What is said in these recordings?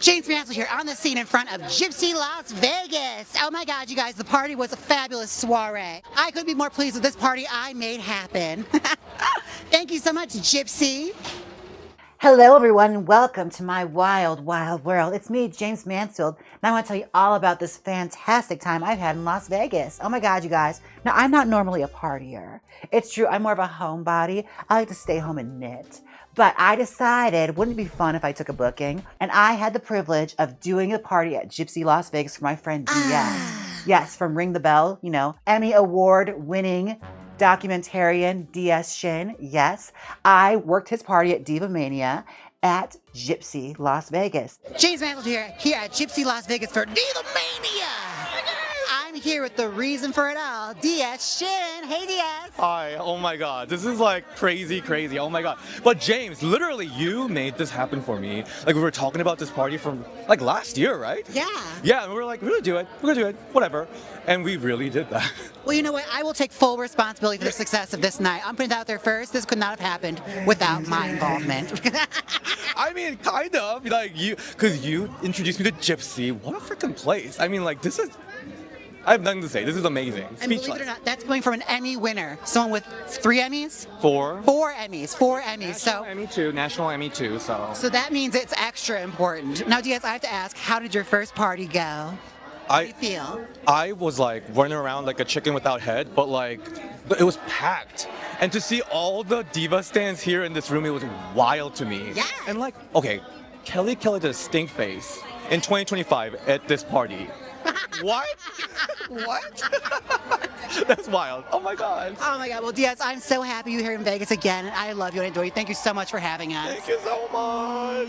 Jaymes Mansfield here on the scene in front of Gipsy Las Vegas. Oh my God, you guys, the party was a fabulous soiree. I couldn't be more pleased with this party I made happen. Thank you so much, Gipsy. Hello everyone, and welcome to my wild, wild world. It's me, Jaymes Mansfield, and I want to tell you all about this fantastic time I've had in Las Vegas. Oh my God, you guys. Now, I'm not normally a partier. It's true, I'm more of a homebody. I like to stay home and knit. But I decided, wouldn't it be fun if I took a booking? And I had the privilege of doing a party at Gipsy Las Vegas for my friend DS. Yes, from Ring the Bell, you know, Emmy Award winning documentarian DS Shin. Yes, I worked his party at DivaMania at Gipsy Las Vegas. Jaymes Mansfield here at Gipsy Las Vegas for DivaMania. I'm here with the reason for it all, DS Shin. Hey DS. Hi, oh my God, this is like crazy, oh my God. But James, literally you made this happen for me. Like we were talking about this party from like last year, right? Yeah. Yeah, and we were like, we're gonna do it, whatever. And we really did that. Well, you know what? I will take full responsibility for the success of this night. I'm putting it out there first. This could not have happened without my involvement. I mean, kind of, like because you introduced me to Gipsy. What a freaking place. I mean, like this is, I have nothing to say. This is amazing. And believe it or not, that's coming from an Emmy winner. Someone with 3 Emmys? Four Emmys. National Emmy too, so. So that means it's extra important. Now, DS, I have to ask, how did your first party go? How do you feel? I was like running around like a chicken without head, but it was packed. And to see all the diva stands here in this room, it was wild to me. Yeah. And like, okay, Kelly did a stink face in 2025 at this party. What? What? That's wild. Oh my God. Oh my God. Well, DS, I'm so happy you're here in Vegas again. I love you and adore you. Thank you so much for having us. Thank you so much.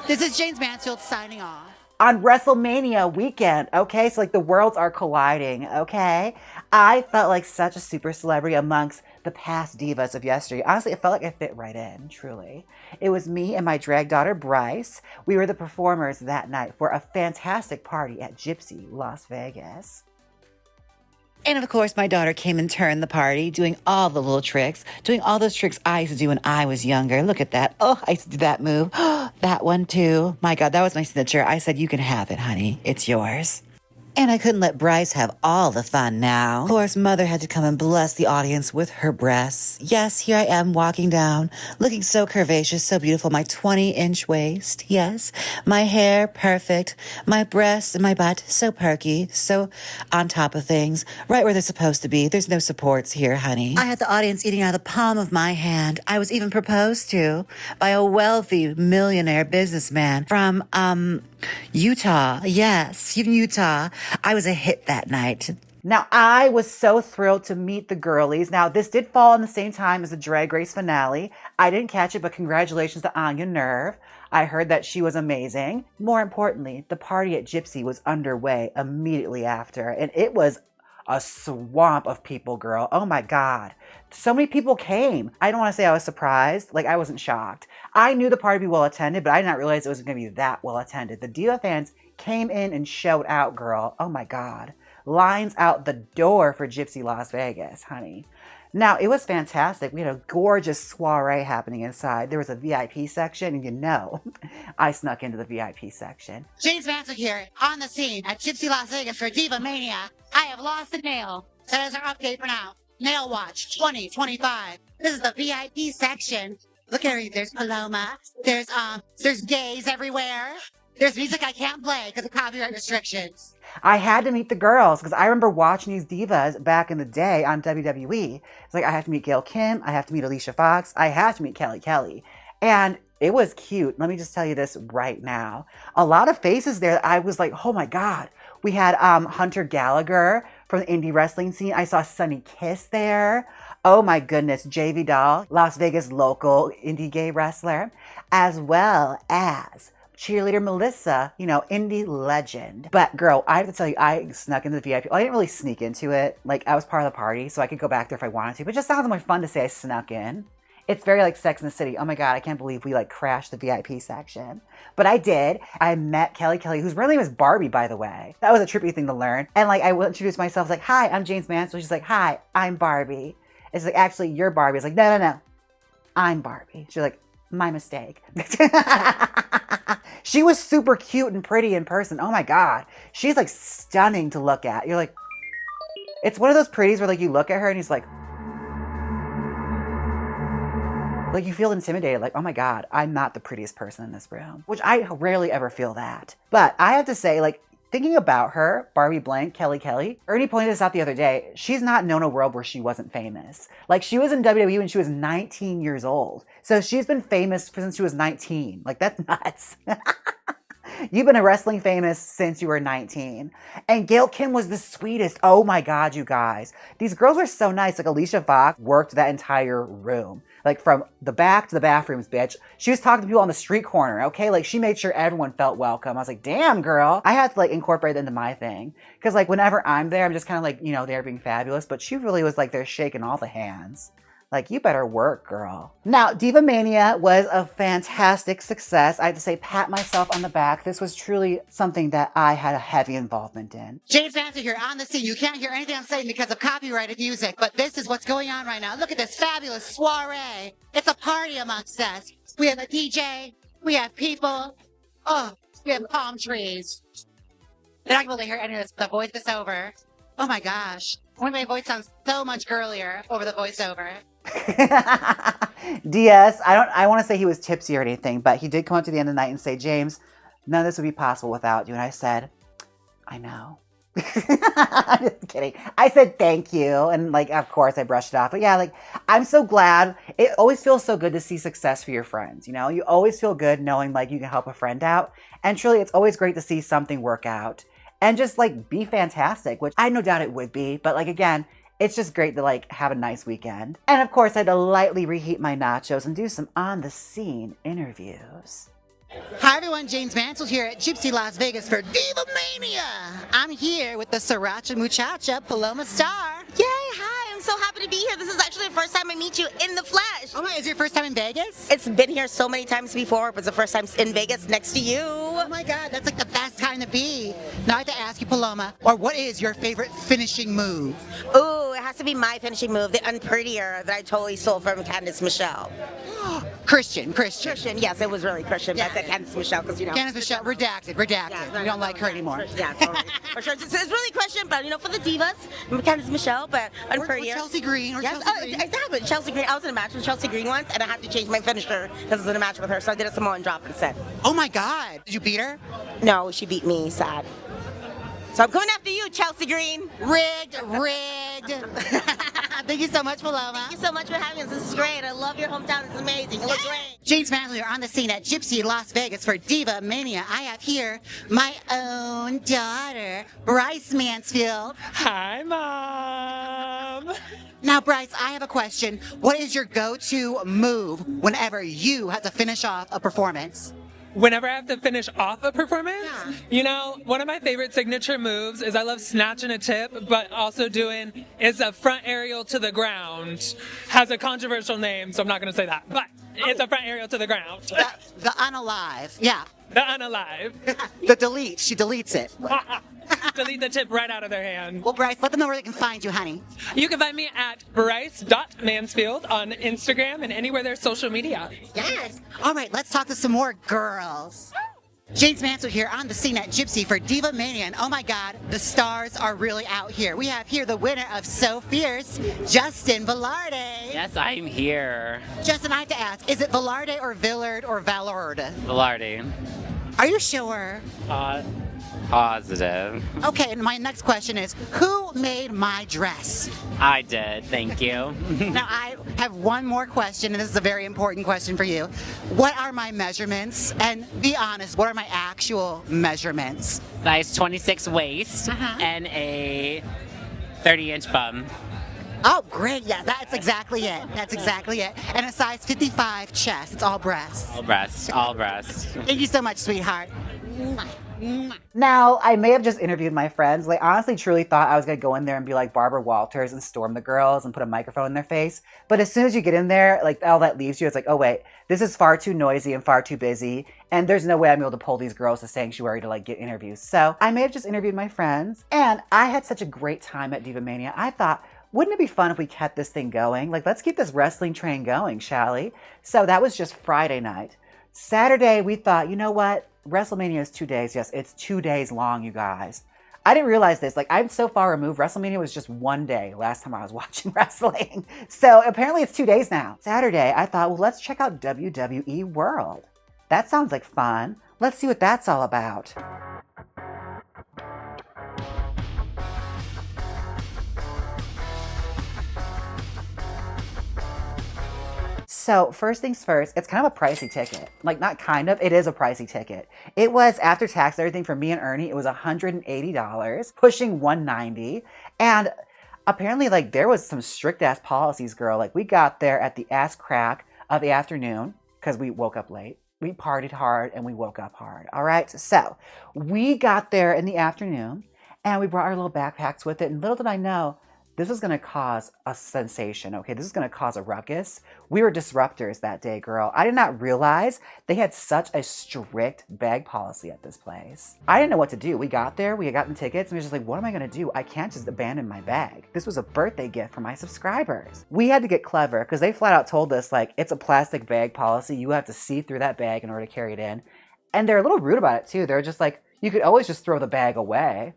This is Jaymes Mansfield signing off. On WrestleMania weekend, okay? So like the worlds are colliding, okay? I felt like such a super celebrity amongst the past divas of yesterday. Honestly, it felt like I fit right in, truly. It was me and my drag daughter, Bryce. We were the performers that night for a fantastic party at Gipsy Las Vegas. And of course, my daughter came and turned the party, doing all the little tricks, doing all those tricks I used to do when I was younger. Look at that. Oh, I used to do that move. That one too. My God, that was my signature. I said, you can have it, honey. It's yours. And I couldn't let Bryce have all the fun now. Of course, Mother had to come and bless the audience with her breasts. Yes, here I am walking down, looking so curvaceous, so beautiful. My 20-inch waist, yes. My hair, perfect. My breasts and my butt, so perky, so on top of things, right where they're supposed to be. There's no supports here, honey. I had the audience eating out of the palm of my hand. I was even proposed to by a wealthy millionaire businessman from, Utah. Yes, even Utah. I was a hit that night. Now, I was so thrilled to meet the girlies. Now, this did fall on the same time as the Drag Race finale. I didn't catch it, but congratulations to Anya Nerve. I heard that she was amazing. More importantly, the party at Gipsy was underway immediately after, and it was a swamp of people, girl. Oh my God. So many people came. I don't want to say I was surprised. Like, I wasn't shocked. I knew the party would be well attended, but I did not realize it was going to be that well attended. The diva fans came in and showed out, girl. Oh my God. Lines out the door for Gipsy Las Vegas, honey. Now, it was fantastic. We had a gorgeous soiree happening inside. There was a VIP section, and you know, I snuck into the VIP section. Jaymes Mansfield here on the scene at Gipsy Las Vegas for DivaMania. I have lost a nail. So that is our update for now. Nail Watch 2025. This is the VIP section. Look at it. There's Paloma. There's gays everywhere. There's music I can't play because of copyright restrictions. I had to meet the girls because I remember watching these divas back in the day on WWE. It's like, I have to meet Gail Kim. I have to meet Alicia Fox. I have to meet Kelly. And it was cute. Let me just tell you this right now. A lot of faces there that I was like, oh my God. We had Hunter Gallagher from the indie wrestling scene. I saw Sunny Kiss there. Oh my goodness, JV Doll, Las Vegas local indie gay wrestler, as well as cheerleader Melissa, you know, indie legend. But girl, I have to tell you, I snuck into the VIP. Well, I didn't really sneak into it. Like, I was part of the party, so I could go back there if I wanted to. But it just sounds more fun to say I snuck in. It's very like Sex and the City. Oh my God, I can't believe we like crashed the VIP section. But I did. I met Kelly, whose real name is Barbie, by the way. That was a trippy thing to learn. And like, I will introduce myself, like, hi, I'm Jaymes Mansfield. She's like, hi, I'm Barbie. It's like, actually, you're Barbie. It's like, no, I'm Barbie. She's like, my mistake. She was super cute and pretty in person. Oh my God. She's like stunning to look at. You're like, it's one of those pretties where like you look at her and he's like you feel intimidated. Like, oh my God, I'm not the prettiest person in this room, which I rarely ever feel that. But I have to say, like, thinking about her, Barbie Blank, Kelly, Ernie pointed this out the other day. She's not known a world where she wasn't famous. Like, she was in WWE when she was 19 years old. So she's been famous since she was 19. Like, that's nuts. You've been a wrestling famous since you were 19. And Gail Kim was the sweetest. Oh my God, you guys. These girls were so nice. Like, Alicia Fox worked that entire room. Like, from the back to the bathrooms, bitch. She was talking to people on the street corner, okay? Like, she made sure everyone felt welcome. I was like, damn, girl. I had to, like, incorporate that into my thing. Because, like, whenever I'm there, I'm just kind of like, you know, there being fabulous. But she really was, like, there shaking all the hands. Like, you better work, girl. Now, DivaMania was a fantastic success. I have to say, pat myself on the back. This was truly something that I had a heavy involvement in. Jaymes Mansfield here on the scene. You can't hear anything I'm saying because of copyrighted music, but this is what's going on right now. Look at this fabulous soiree. It's a party amongst us. We have a DJ. We have people. Oh, we have palm trees. They're not going to hear any of this. The voice is over. Oh my gosh. My voice sounds so much girlier over the voiceover. DS, I want to say he was tipsy or anything, but he did come up to the end of the night and say, Jaymes, none of this would be possible without you. And I said, I know. I'm just kidding. I said thank you. And like, of course I brushed it off. But yeah, like, I'm so glad. It always feels so good to see success for your friends. You know, you always feel good knowing like you can help a friend out. And truly, it's always great to see something work out and just like be fantastic, which I no doubt it would be. But like, again, it's just great to like have a nice weekend. And of course, I had to lightly reheat my nachos and do some on-the-scene interviews. Hi everyone, Jaymes Mansfield here at Gipsy Las Vegas for DivaMania. I'm here with the Sriracha Muchacha, Paloma Star. Yay, hi, I'm so happy to be here. This is actually the first time I meet you in the flesh. Oh my, is it your first time in Vegas? It's been here so many times before, but it's the first time in Vegas next to you. Oh my God, that's like the best time to be. Now I have to ask you, Paloma, or what is your favorite finishing move? Ooh, it has to be my finishing move, the unprettier that I totally stole from Candice Michelle. Christian. Christian, yes, it was really Christian, Yeah. but I said Candice Michelle because, you know. Candice Michelle, redacted. Yeah, We don't like her anymore. Yeah, totally. For sure. It's really Christian, but, you know, for the divas, Candice Michelle, but Or unprettier. Chelsea Green. Yes, Chelsea Green. exactly. Chelsea Green. I was in a match with Chelsea Green once, and I had to change my finisher because I was in a match with her, so I did a Samoan drop instead. Oh my God, did you beat her? No, she beat me, sad. So I'm coming after you, Chelsea Green. Rigged. Thank you so much, Paloma. Thank you so much for having us. This is great. I love your hometown. It's amazing. You look great. Jaymes Mansfield here on the scene at Gipsy Las Vegas for DivaMania. I have here my own daughter, Bryce Mansfield. Hi, Mom. Now, Bryce, I have a question. What is your go-to move whenever you have to finish off a performance? Whenever I have to finish off a performance, you know, one of my favorite signature moves is I love snatching a tip, but also doing is a front aerial to the ground. Has a controversial name, so I'm not going to say that, but it's a front aerial to the ground. The unalive. Yeah. The unalive. The delete. She deletes it. Delete the tip right out of their hand. Well, Bryce, let them know where they can find you, honey. You can find me at bryce.mansfield on Instagram and anywhere there's social media. Yes. All right, let's talk to some more girls. Jaymes Mansfield here on the scene at Gipsy for DivaMania. And oh my God, the stars are really out here. We have here the winner of So Fierce, Justin Velarde. Yes, I'm here. Justin, I have to ask, is it Velarde or Villard or Vallard? Velarde. Are you sure? Positive. Okay, and my next question is, who made my dress? I did, thank you. Now, I have one more question, and this is a very important question for you. What are my measurements? And be honest, what are my actual measurements? Size 26 waist and a 30-inch bum. Oh, great. Yeah, that's exactly it. That's exactly it. And a size 55 chest. It's all breasts. All breast, all breast. Thank you so much, sweetheart. Now, I may have just interviewed my friends. They honestly truly thought I was going to go in there and be like Barbara Walters and storm the girls and put a microphone in their face. But as soon as you get in there, like all that leaves you, it's like, oh wait, this is far too noisy and far too busy. And there's no way I'm able to pull these girls to Sanctuary to like get interviews. So I may have just interviewed my friends. And I had such a great time at DivaMania. I thought, wouldn't it be fun if we kept this thing going? Like, let's keep this wrestling train going, shall we? So that was just Friday night. Saturday, we thought, you know what? WrestleMania is 2 days. Yes, it's 2 days long, you guys. I didn't realize this. Like, I'm so far removed. WrestleMania was just 1 day last time I was watching wrestling. So apparently it's 2 days now. Saturday, I thought, well, let's check out WWE World. That sounds like fun. Let's see what that's all about. So first things first, it's kind of a pricey ticket. Like, not kind of, it is a pricey ticket. It was, after tax and everything, for me and Ernie, it was $180, pushing $190. And apparently, like, there was some strict ass policies, girl. Like, we got there at the ass crack of the afternoon because we woke up late. We partied hard and we woke up hard. All right. So we got there in the afternoon and we brought our little backpacks with it. And little did I know, this was going to cause a sensation, okay? This is going to cause a ruckus. We were disruptors that day, girl. I did not realize they had such a strict bag policy at this place. I didn't know what to do. We got there, we had gotten tickets, and we were just like, what am I going to do? I can't just abandon my bag. This was a birthday gift for my subscribers. We had to get clever because they flat out told us, like, it's a plastic bag policy. You have to see through that bag in order to carry it in. And they're a little rude about it, too. They're just like, you could always just throw the bag away.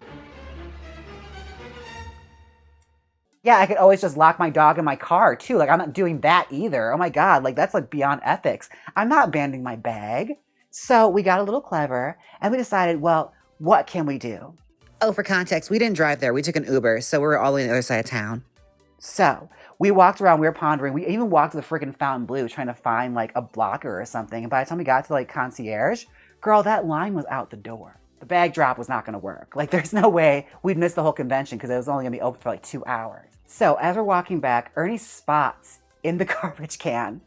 Yeah, I could always just lock my dog in my car too. Like, I'm not doing that either. Oh my God, like, that's like beyond ethics. I'm not abandoning my bag. So we got a little clever and we decided, well, what can we do? Oh, for context, we didn't drive there. We took an Uber. So we were all the way on the other side of town. So we walked around, we were pondering. We even walked to the freaking Fontainebleau trying to find like a blocker or something. And by the time we got to like concierge, girl, that line was out the door. The bag drop was not going to work. Like, there's no way we'd miss the whole convention because it was only going to be open for like 2 hours. So as we're walking back, Ernie spots in the garbage can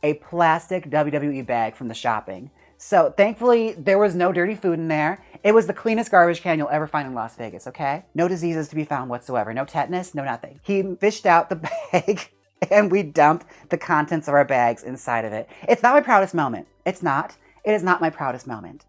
a plastic WWE bag from the shopping. So thankfully, there was no dirty food in there. It was the cleanest garbage can you'll ever find in Las Vegas, okay? No diseases to be found whatsoever. No tetanus, no nothing. He fished out the bag and we dumped the contents of our bags inside of it. It's not my proudest moment. It's not. It is not my proudest moment.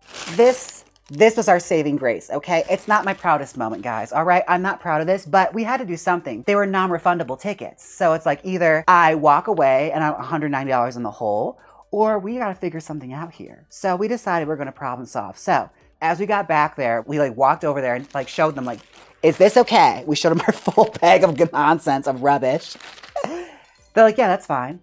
This was our saving grace, okay? It's not my proudest moment, guys, all right? I'm not proud of this, but we had to do something. They were non-refundable tickets. So it's like either I walk away and I'm $190 in the hole, or we gotta figure something out here. So we decided we're gonna problem solve. So as we got back there, we like walked over there and like showed them like, is this okay? We showed them our full bag of nonsense, of rubbish. They're like, yeah, that's fine.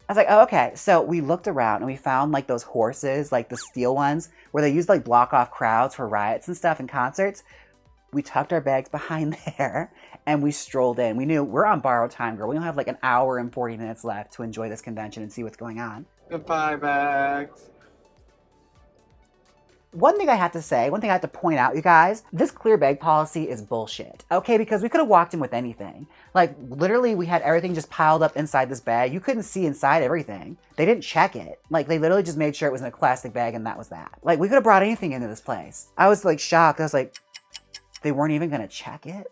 I was like, oh, okay. So we looked around and we found like those horses, like the steel ones, where they used to like block off crowds for riots and stuff and concerts. We tucked our bags behind there and we strolled in. We knew we're on borrowed time, girl. We only have like an hour and 40 minutes left to enjoy this convention and see what's going on. Goodbye, bags. One thing I have to say, one thing I have to point out, you guys, this clear bag policy is bullshit, okay? Because we could have walked in with anything. Like, literally, we had everything just piled up inside this bag. You couldn't see inside everything. They didn't check it. Like, they literally just made sure it was in a plastic bag and that was that. Like, we could have brought anything into this place. I was, like, shocked. I was like, they weren't even gonna check it?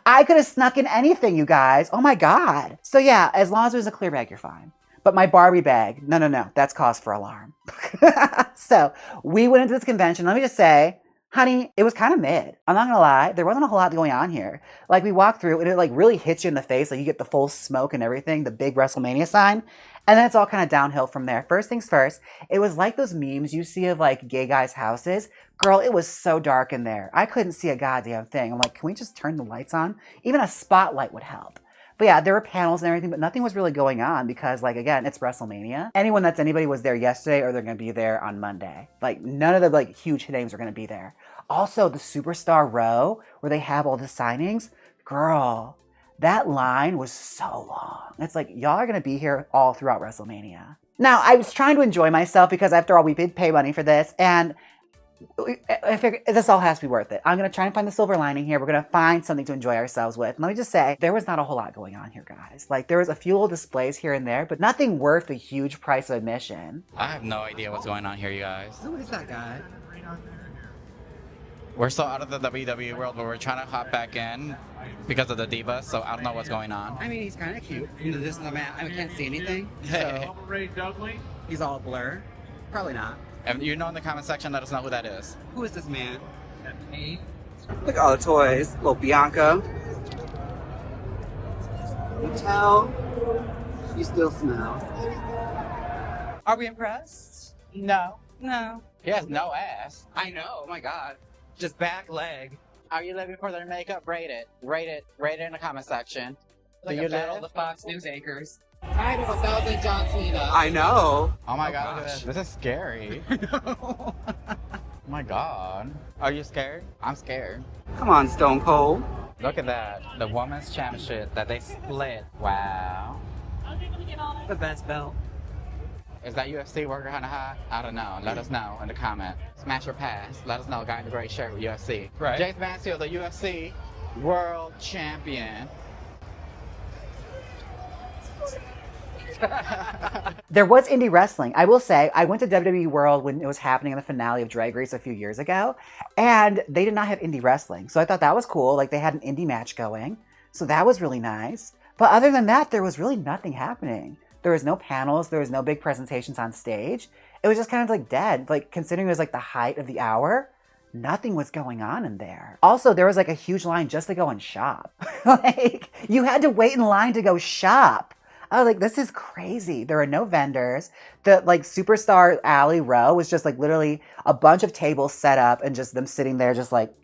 I could have snuck in anything, you guys. Oh, my God. So, yeah, as long as it was a clear bag, you're fine. But my Barbie bag, no, that's cause for alarm. So we went into this convention. Let me just say, honey, it was kind of mid. I'm not gonna lie, there wasn't a whole lot going on here. Like, we walked through and it like really hits you in the face. Like, you get the full smoke and everything, the big WrestleMania sign. And then it's all kind of downhill from there. First things first, it was like those memes you see of like gay guys' houses. Girl, it was so dark in there. I couldn't see a goddamn thing. I'm like, can we just turn the lights on? Even a spotlight would help. But yeah, there were panels and everything, but nothing was really going on because, like, again, it's WrestleMania. Anybody was there yesterday or they're going to be there on Monday. Like, none of the, like, huge names are going to be there. Also, the Superstar Row, where they have all the signings, girl, that line was so long. It's like, y'all are going to be here all throughout WrestleMania. Now, I was trying to enjoy myself because, after all, we did pay money for this, and I figured this all has to be worth it. I'm going to try and find the silver lining here. We're going to find something to enjoy ourselves with. And let me just say, there was not a whole lot going on here, guys. Like, there was a few little displays here and there, but nothing worth the huge price of admission. I have no idea what's going on here, you guys. Who is that guy? We're still out of the WWE World, but we're trying to hop back in because of the Divas, so I don't know what's going on. I mean, he's kind of cute. This is the man. I can't see anything. So he's all blur. Probably not. If you know in the comment section, let us know who that is. Who is this man? Look at all the toys. Little Bianca. You tell. You still smell. Are we impressed? No. No. He has no ass. I know. Oh my god. Just back leg. Are you living for their makeup? Rate it. Rate it. Rate it in the comment section. Like Do a you battle live? of the Fox News anchors. I have 1,000 John Cena. I know. Oh my Oh god, look at gosh. this. This is scary. Oh my god. Are you scared? I'm scared. Come on, Stone Cold. Look at that. The women's championship that they split. Wow. The best belt. Is that UFC worker kind of hot? I don't know. Let us know in the comment. Smash or pass. Let us know. Guy in the gray shirt with UFC. Right. Jaymes Mansfield, the UFC World Champion. There was indie wrestling. I will say, I went to WWE World when it was happening in the finale of Drag Race a few years ago, and they did not have indie wrestling. So I thought that was cool. Like, they had an indie match going. So that was really nice. But other than that, there was really nothing happening. There was no panels. There was no big presentations on stage. It was just kind of like dead. Like, considering it was like the height of the hour, nothing was going on in there. Also, there was like a huge line just to go and shop. Like, you had to wait in line to go shop. I was like, this is crazy. There were no vendors. The like Superstar Alley row was just like literally a bunch of tables set up and just them sitting there just like.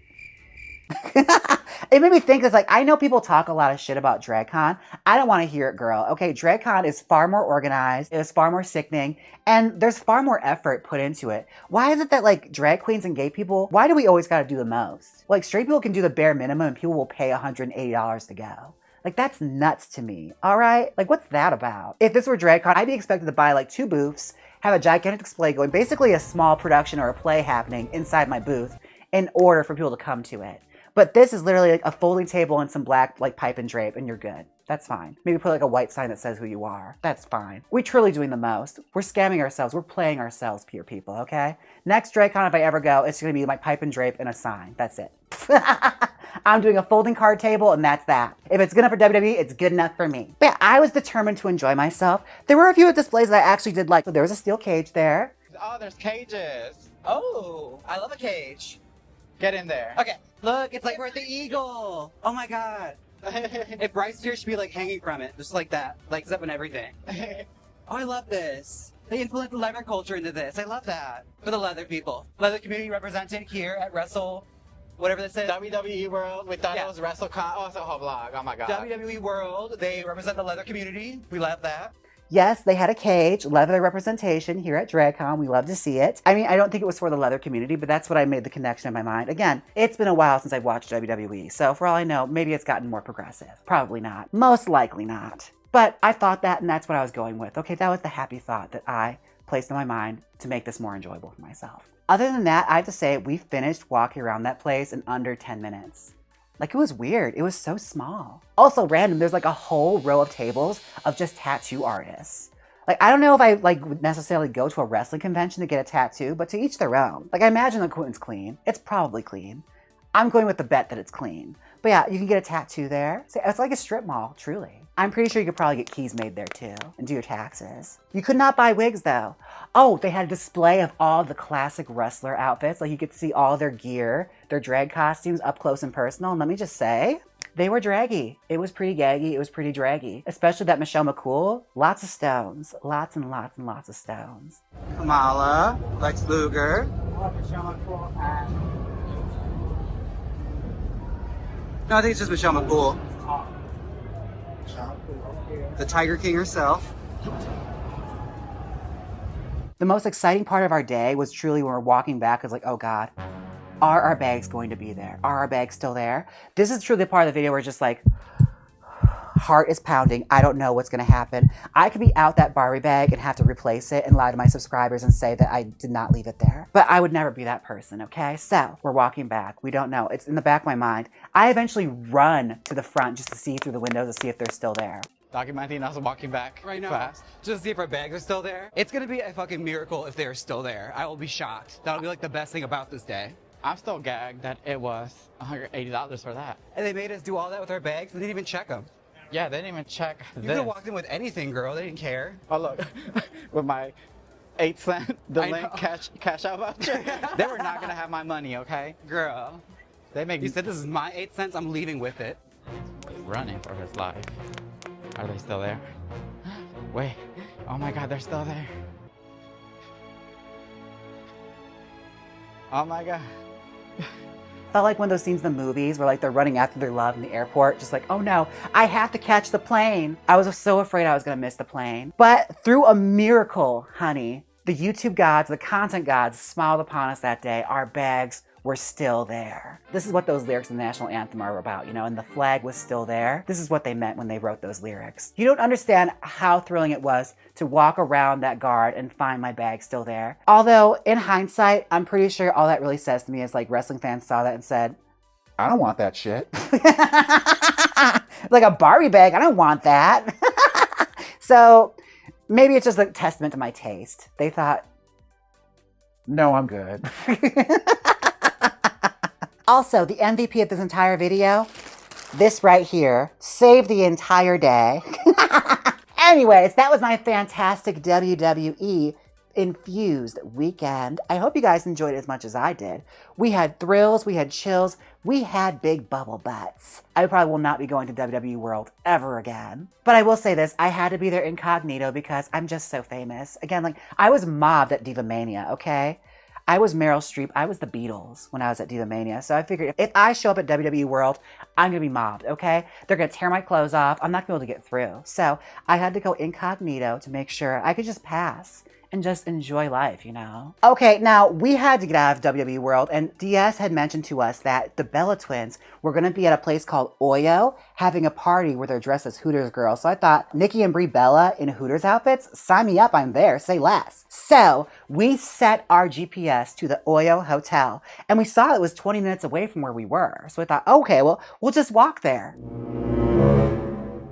It made me think, it's like, I know people talk a lot of shit about DragCon. I don't want to hear it, girl. Okay, DragCon is far more organized. It is far more sickening. And there's far more effort put into it. Why is it that like drag queens and gay people, why do we always got to do the most? Like straight people can do the bare minimum and people will pay $180 to go. Like, that's nuts to me, all right? Like, what's that about? If this were DragCon, I'd be expected to buy like 2 booths, have a gigantic display going, basically a small production or a play happening inside my booth in order for people to come to it. But this is literally like a folding table and some black like pipe and drape and you're good. That's fine. Maybe put like a white sign that says who you are. That's fine. We're truly doing the most. We're scamming ourselves. We're playing ourselves, pure people, okay? Next DragCon, if I ever go, it's gonna be my pipe and drape and a sign. That's it. I'm doing a folding card table and that's that. If it's good enough for WWE, it's good enough for me. But yeah, I was determined to enjoy myself. There were a few displays that I actually did like. There was a steel cage there. Oh, there's cages. Oh, I love a cage. Get in there. Okay, look, it's like we're at the Eagle. Oh my god. If Bryce here should be like hanging from it, just like that, like zip and everything. Oh, I love this. They implement the leather culture into this. I love that. For the leather people. Leather community represented here at Wrestle, whatever this is. WWE World. We thought Yeah. it was WrestleCon. Oh, it's a whole vlog. Oh my god. WWE World. They represent the leather community. We love that. Yes, they had a cage, leather representation here at DragCon. We love to see it. I mean, I don't think it was for the leather community, but that's what I made the connection in my mind. Again, it's been a while since I've watched WWE, so for all I know, maybe it's gotten more progressive. Probably not. Most likely not. But I thought that, and that's what I was going with. Okay, that was the happy thought that I placed in my mind to make this more enjoyable for myself. Other than that, I have to say, we finished walking around that place in under 10 minutes. Like, it was weird. It was so small. Also random, there's like a whole row of tables of just tattoo artists. Like, I don't know if I like would necessarily go to a wrestling convention to get a tattoo, but to each their own. Like, I imagine the equipment's clean. It's probably clean. I'm going with the bet that it's clean. But yeah, you can get a tattoo there. So it's like a strip mall, truly. I'm pretty sure you could probably get keys made there too and do your taxes. You could not buy wigs though. Oh, they had a display of all the classic wrestler outfits. Like you could see all their gear, their drag costumes up close and personal. And let me just say, they were draggy. It was pretty gaggy. It was pretty draggy. Especially that Michelle McCool. Lots of stones. Lots and lots and lots of stones. Kamala, Lex Luger. No, I think it's just Michelle McCool. The Tiger King herself. The most exciting part of our day was truly when we're walking back, is like, oh God, are our bags going to be there? Are our bags still there? This is truly the part of the video where it's just like, heart is pounding. I don't know what's going to happen. I could be out that Barbie bag and have to replace it and lie to my subscribers and say that I did not leave it there. But I would never be that person, okay? So we're walking back. We don't know. It's in the back of my mind. I eventually run to the front just to see through the windows to see if they're still there. Documenting us walking back Right now. fast. Just to see if our bags are still there. It's gonna be a fucking miracle if they're still there. I will be shocked. That'll be like the best thing about this day. I'm still gagged that it was $180 for that. And they made us do all that with our bags. They didn't even check them. Yeah, they didn't even check You this. could have walked in with anything, girl. They didn't care. Oh look, with my 8-cent, the I link know. cash out voucher. They were not gonna have my money, okay? Girl. They make You said this is my 8 cents. I'm leaving with it. running for his life. Are they still there? Wait. Oh my god, they're still there. Oh my God. Felt like one of those scenes in the movies where like they're running after their love in the airport, just like, oh no, I have to catch the plane. I was so afraid I was gonna miss the plane. But through a miracle, honey, the YouTube gods, the content gods smiled upon us that day. Our bags were still there. This is what those lyrics in the national anthem are about, you know, and the flag was still there. This is what they meant when they wrote those lyrics. You don't understand how thrilling it was to walk around that guard and find my bag still there. Although in hindsight, I'm pretty sure all that really says to me is like wrestling fans saw that and said, I don't want that shit. Like a Barbie bag, I don't want that. So maybe it's just a testament to my taste. They thought, no, I'm good. Also, the MVP of this entire video, this right here, saved the entire day. Anyways, that was my fantastic WWE infused weekend. I hope you guys enjoyed it as much as I did. We had thrills, we had chills, we had big bubble butts. I probably will not be going to WWE World ever again. But I will say this, I had to be there incognito because I'm just so famous. Again, like, I was mobbed at DivaMania, okay? I was Meryl Streep. I was the Beatles when I was at DivaMania. So I figured if I show up at WWE World, I'm going to be mobbed, okay? They're going to tear my clothes off. I'm not going to be able to get through. So I had to go incognito to make sure I could just pass and just enjoy life, you know? Okay, now we had to get out of WWE World, and DS had mentioned to us that the Bella twins were gonna be at a place called Oyo, having a party where they're dressed as Hooters girls. So I thought, Nikki and Brie Bella in Hooters outfits? Sign me up, I'm there, say less. So we set our GPS to the Oyo Hotel, and we saw it was 20 minutes away from where we were. So I thought, okay, well, we'll just walk there.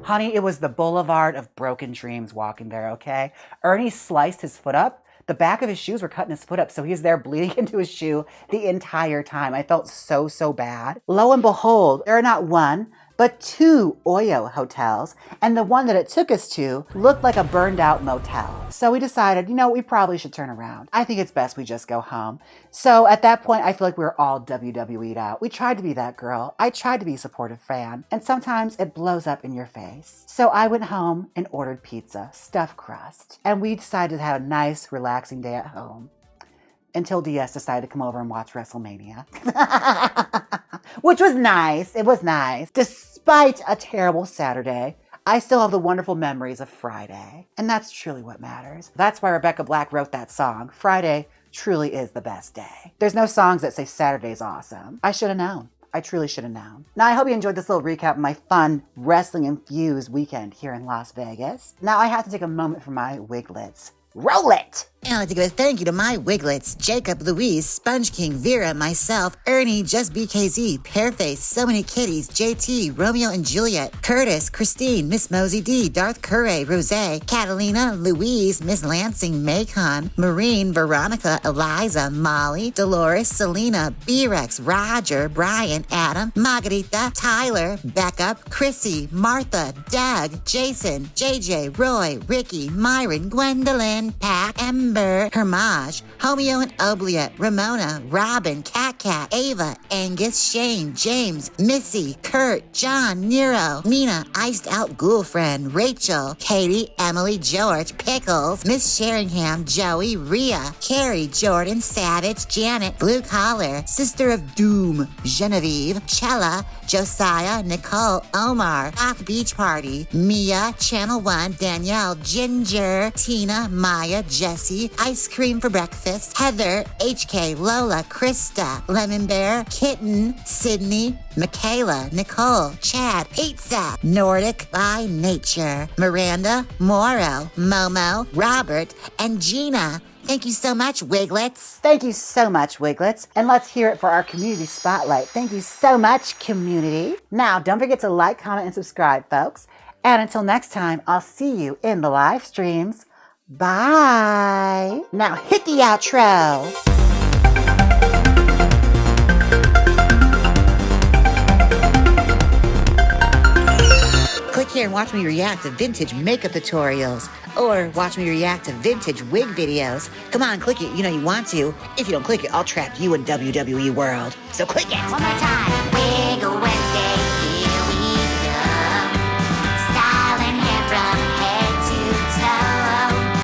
Honey, it was the boulevard of broken dreams walking there, okay? Ernie sliced his foot up. The back of his shoes were cutting his foot up, so he's there bleeding into his shoe the entire time. I felt so, so bad. Lo and behold, there are not one, but two Oyo hotels, and the one that it took us to looked like a burned out motel. So we decided, you know, we probably should turn around. I think it's best we just go home. So at that point, I feel like we were all WWE'd out. We tried to be that girl. I tried to be a supportive fan, and sometimes it blows up in your face. So I went home and ordered pizza, stuffed crust, and we decided to have a nice, relaxing day at home. Until DS decided to come over and watch WrestleMania. Which was nice. It was nice. Despite a terrible Saturday, I still have the wonderful memories of Friday. And that's truly what matters. That's why Rebecca Black wrote that song. Friday truly is the best day. There's no songs that say Saturday's awesome. I should have known. I truly should have known. Now, I hope you enjoyed this little recap of my fun wrestling-infused weekend here in Las Vegas. Now, I have to take a moment for my wiglets. Roll it! And I'd like to give a thank you to my Wiglets, Jacob, Louise, Sponge King, Vera, myself, Ernie, Just BKZ, Pearface, So Many Kitties, JT, Romeo and Juliet, Curtis, Christine, Miss Mosey D, Darth Curray, Rose, Catalina, Louise, Miss Lansing, Macon, Marine, Veronica, Eliza, Molly, Dolores, Selena, B-Rex, Roger, Brian, Adam, Margarita, Tyler, Becca, Chrissy, Martha, Doug, Jason, JJ, Roy, Ricky, Myron, Gwendolyn, Pat, Ember, Hermage, Homeo and Obliette, Ramona, Robin, Cat, Ava, Angus, Shane, James, Missy, Kurt, John, Nero, Nina, Iced Out Girlfriend, Rachel, Katie, Emily, George, Pickles, Miss Sheringham, Joey, Rhea, Carrie, Jordan, Savage, Janet, Blue Collar, Sister of Doom, Genevieve, Chella, Josiah, Nicole, Omar, Off Beach Party, Mia, Channel 1, Danielle, Ginger, Tina, Maya, Jessie, Ice Cream for Breakfast, Heather, HK, Lola, Krista, Lemon Bear, Kitten, Sydney, Michaela, Nicole, Chad, Pizza, Nordic by Nature, Miranda, Moro, Momo, Robert, and Gina. Thank you so much, Wiglets. Thank you so much, Wiglets. And let's hear it for our community spotlight. Thank you so much, community. Now, don't forget to like, comment, and subscribe, folks. And until next time, I'll see you in the live streams. Bye. Now hit the outro. Click here and watch me react to vintage makeup tutorials. Or watch me react to vintage wig videos. Come on, click it. You know you want to. If you don't click it, I'll trap you in WWE World. So click it. One more time.